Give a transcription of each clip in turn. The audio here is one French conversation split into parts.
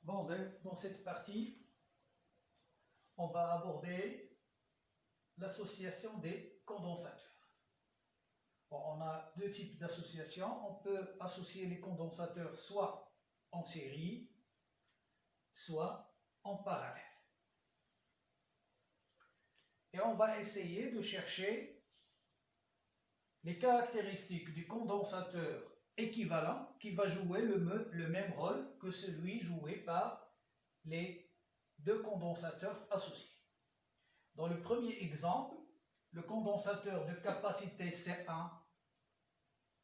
Bon, dans cette partie, on va aborder l'association des condensateurs. Bon, on a deux types d'associations. On peut associer les condensateurs soit en série, soit en parallèle. Et on va essayer de chercher les caractéristiques du condensateur équivalent qui va jouer le même rôle que celui joué par les deux condensateurs associés. Dans le premier exemple, le condensateur de capacité C1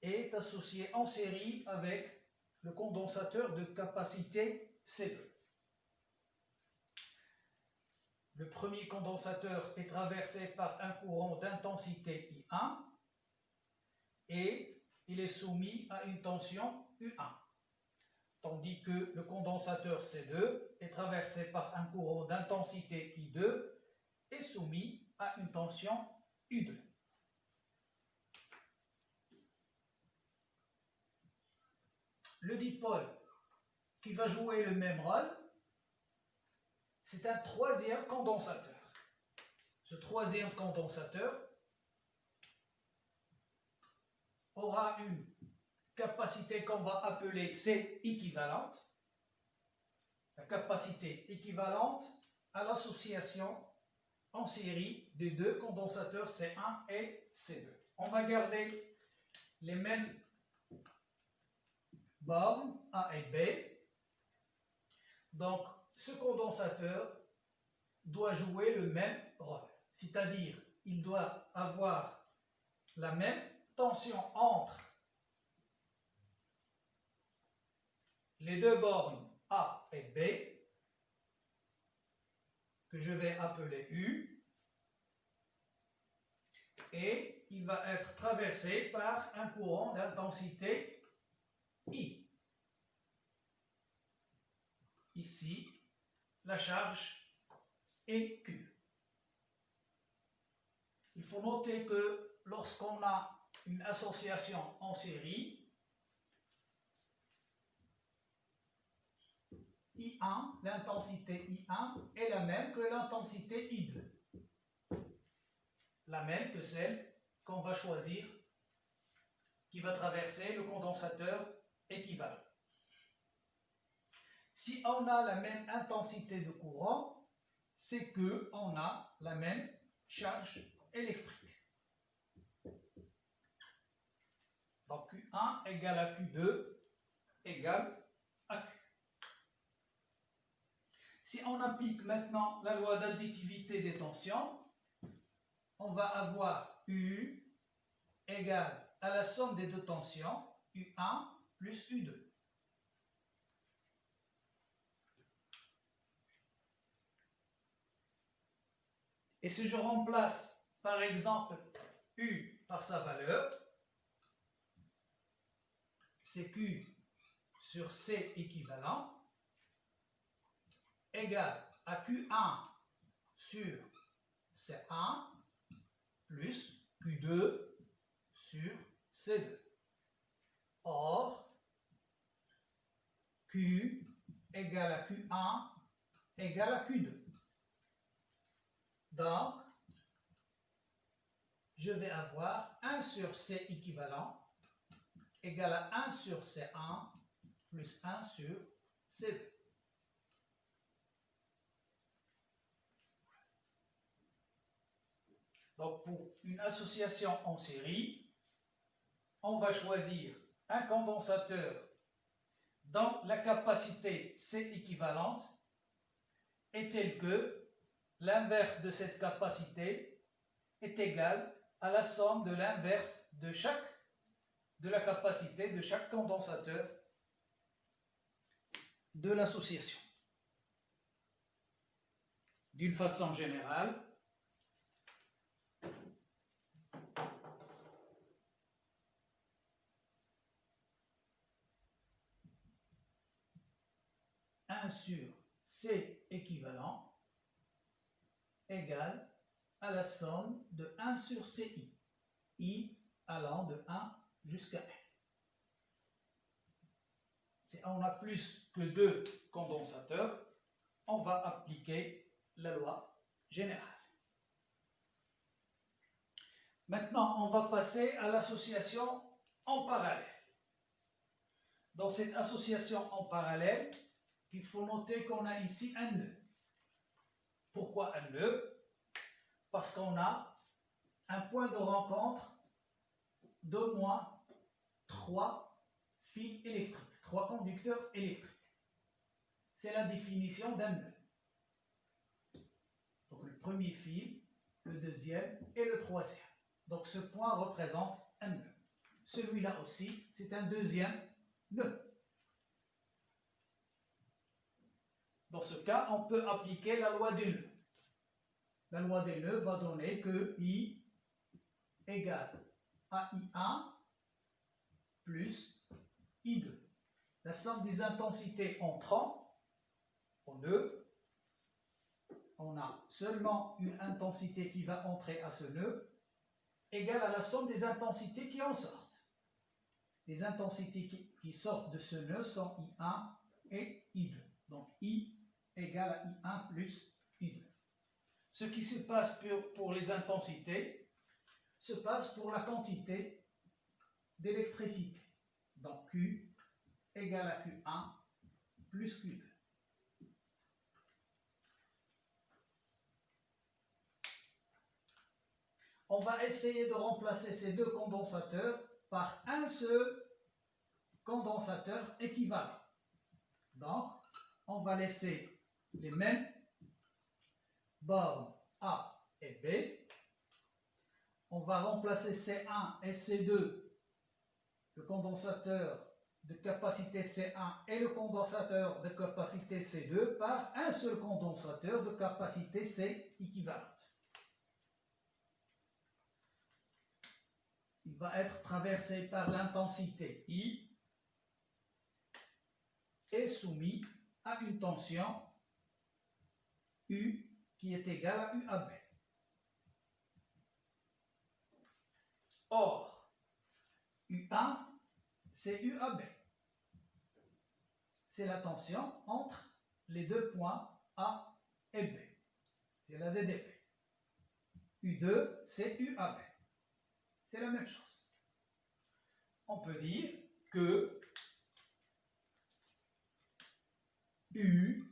est associé en série avec le condensateur de capacité C2. Le premier condensateur est traversé par un courant d'intensité I1 et il est soumis à une tension U1. Tandis que le condensateur C2 est traversé par un courant d'intensité I2 et soumis à une tension U2. Le dipôle qui va jouer le même rôle, c'est un troisième condensateur. Ce troisième condensateur aura une capacité qu'on va appeler C équivalente, la capacité équivalente à l'association en série des deux condensateurs C1 et C2. On va garder les mêmes bornes A et B. Donc, ce condensateur doit jouer le même rôle, c'est-à-dire il doit avoir la même tension entre les deux bornes A et B, que je vais appeler U, et il va être traversé par un courant d'intensité I. Ici, la charge est Q. Il faut noter que lorsqu'on a une association en série, I1, l'intensité I1 est la même que l'intensité I2. La même que celle qu'on va choisir qui va traverser le condensateur équivalent. Si on a la même intensité de courant, c'est qu'on a la même charge électrique. Donc Q1 égale à Q2 égale à Q. Si on applique maintenant la loi d'additivité des tensions, on va avoir U égale à la somme des deux tensions, U1 plus U2. Et si je remplace par exemple U par sa valeur, c'est Q sur C équivalent égale à Q1 sur C1 plus Q2 sur C2. Or, Q égale à Q1 égale à Q2. Donc, je vais avoir 1 sur C équivalent égale à 1 sur C1 plus 1 sur C2. Donc, pour une association en série, on va choisir un condensateur dont la capacité C équivalente est telle que l'inverse de cette capacité est égal à la somme de l'inverse de la capacité de chaque condensateur de l'association. D'une façon générale, un sur C équivalent égale à la somme de 1 sur CI, I allant de 1 jusqu'à N. Si on a plus que deux condensations, condensateurs, on va appliquer la loi générale. Maintenant, on va passer à l'association en parallèle. Dans cette association en parallèle, il faut noter qu'on a ici un nœud. Pourquoi un nœud? Parce qu'on a un point de rencontre d'au moins 3 fils électriques, 3 conducteurs électriques. C'est la définition d'un nœud. Donc le premier fil, le deuxième et le troisième. Donc ce point représente un nœud. Celui-là aussi, c'est un deuxième nœud. Dans ce cas, on peut appliquer la loi des nœuds. La loi des nœuds va donner que I égale à I1 plus I2. La somme des intensités entrant au nœud, on a seulement une intensité qui va entrer à ce nœud, égale à la somme des intensités qui en sortent. Les intensités qui sortent de ce nœud sont I1 et I2. Donc I égale à I1 plus I2. Ce qui se passe pour les intensités se passe pour la quantité d'électricité. Donc Q égale à Q1 plus Q2. On va essayer de remplacer ces deux condensateurs par un seul condensateur équivalent. Donc, on va laisser les mêmes bornes A et B. On va remplacer C1 et C2, le condensateur de capacité C1 et le condensateur de capacité C2, par un seul condensateur de capacité C équivalente. Il va être traversé par l'intensité I et soumis à une tension U qui est égale à UAB. Or, U1, c'est UAB. C'est la tension entre les deux points A et B. C'est la DDP. U2, c'est UAB. C'est la même chose. On peut dire que U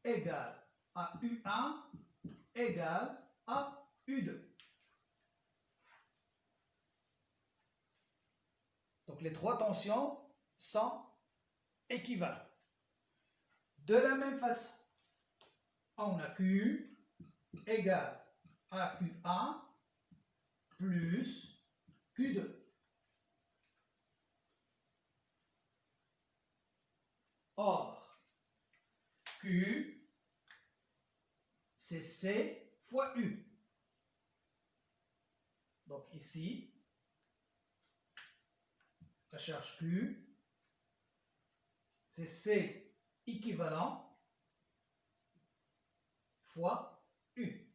égale à U1 égale à U2. Donc les trois tensions sont équivalentes. De la même façon, on a Q égale à Q1 plus Q2. Or, Q, c'est C fois U. Donc ici, la charge Q, c'est C équivalent fois U.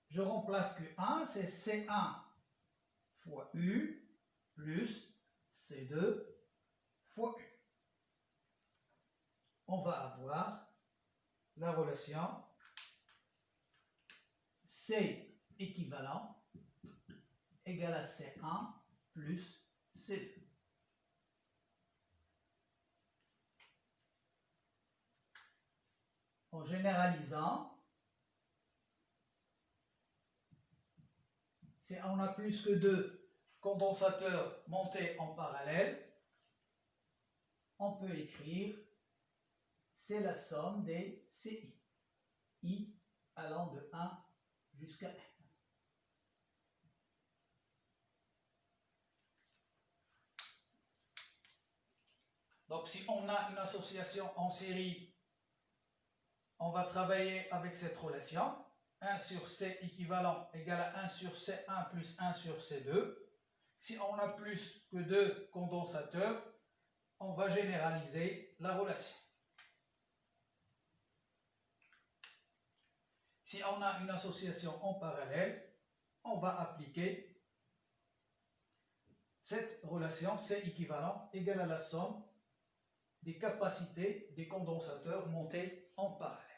Je remplace Q1, c'est C1 fois U plus C2 fois U. On va avoir la relation C équivalent égale à C1 plus C2. En généralisant, si on a plus que deux condensateurs montés en parallèle, on peut écrire c'est la somme des CI, I allant de 1 jusqu'à N. Donc si on a une association en série, on va travailler avec cette relation. 1 sur C équivalent égale à 1 sur C1 plus 1 sur C2. Si on a plus que deux condensateurs, on va généraliser la relation. Si on a une association en parallèle, on va appliquer Cette relation C équivalent égale à la somme des capacités des condensateurs montés en parallèle.